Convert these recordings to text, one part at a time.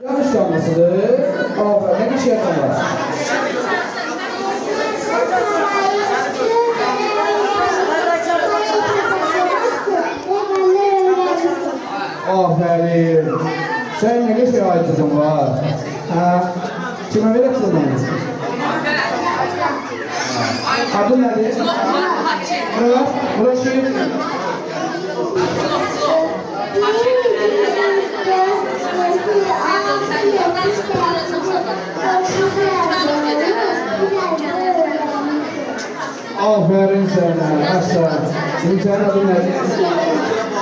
Yanlış kalmasıdır. Aferin. Ne kişi yapamaz? Aferin. Sen ne kişi aitsin var? Ha? Kime verirsin bana? Adın nedir? Murat. Murat şey. Aferin sana. Aslan. Sen adın nedir?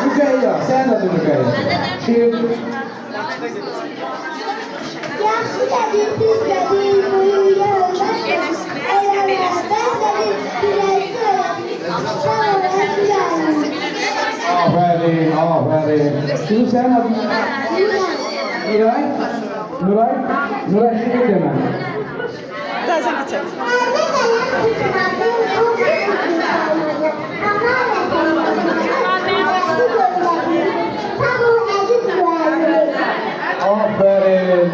Mükeyya. Sen adın Mükeyya. Şiir. Aferin, aferin. Şimdi sen adın Nuray? Nuray? Nuray şiir deme. Daha sen geçelim. Aferin.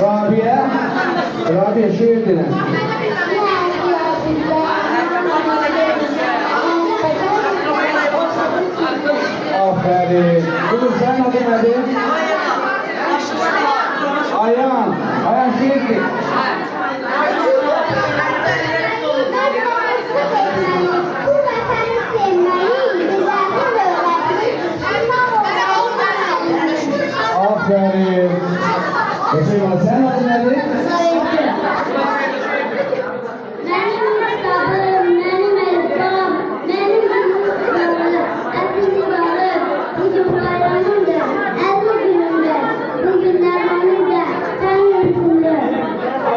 Rabia? Rabia şiir deme. Aferin. Kızım sen adın nedir? Ayhan. Ayhan şiir de. Aferin. Efendim sen adın nedir?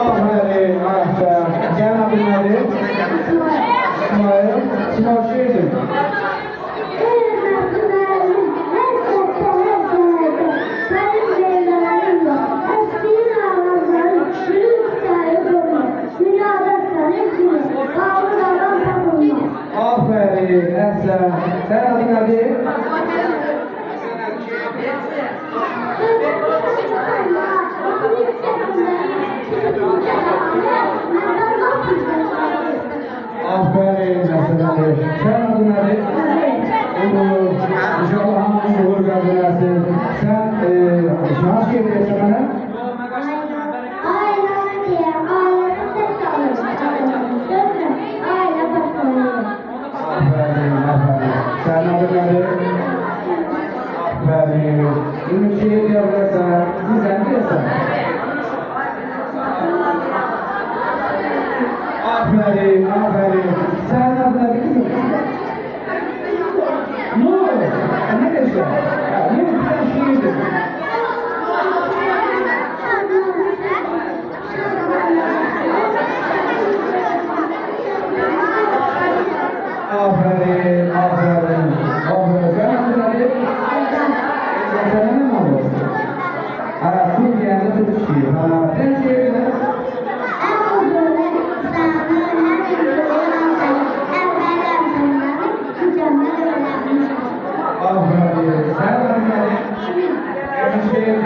Aferin. Aferin. Sen adın nedir? İsmail. İsmail şiir de. Aferin, Esen. Sen adın nedir? Aferin, Esen abi. Sen adın nedir? Olur. İnşallah hanım olur geldilersin. Sen şans geliyorsun bana. Aferin, aferin. Sen adın nedir? Aferin. Bunu şiir yapıyorsan, güzel diyorsan. Aferin, aferin. Sen adın nedir kızım? Nur. Ne diyorsun? Ne güzel şiirdir. Aferin, aferin. Aferin. Sen adın nedir? Sen ne mi olur? Türkiye'de Türk şiir. Sen şiiri ne? Aferin. Sen adın nedir? Şiir.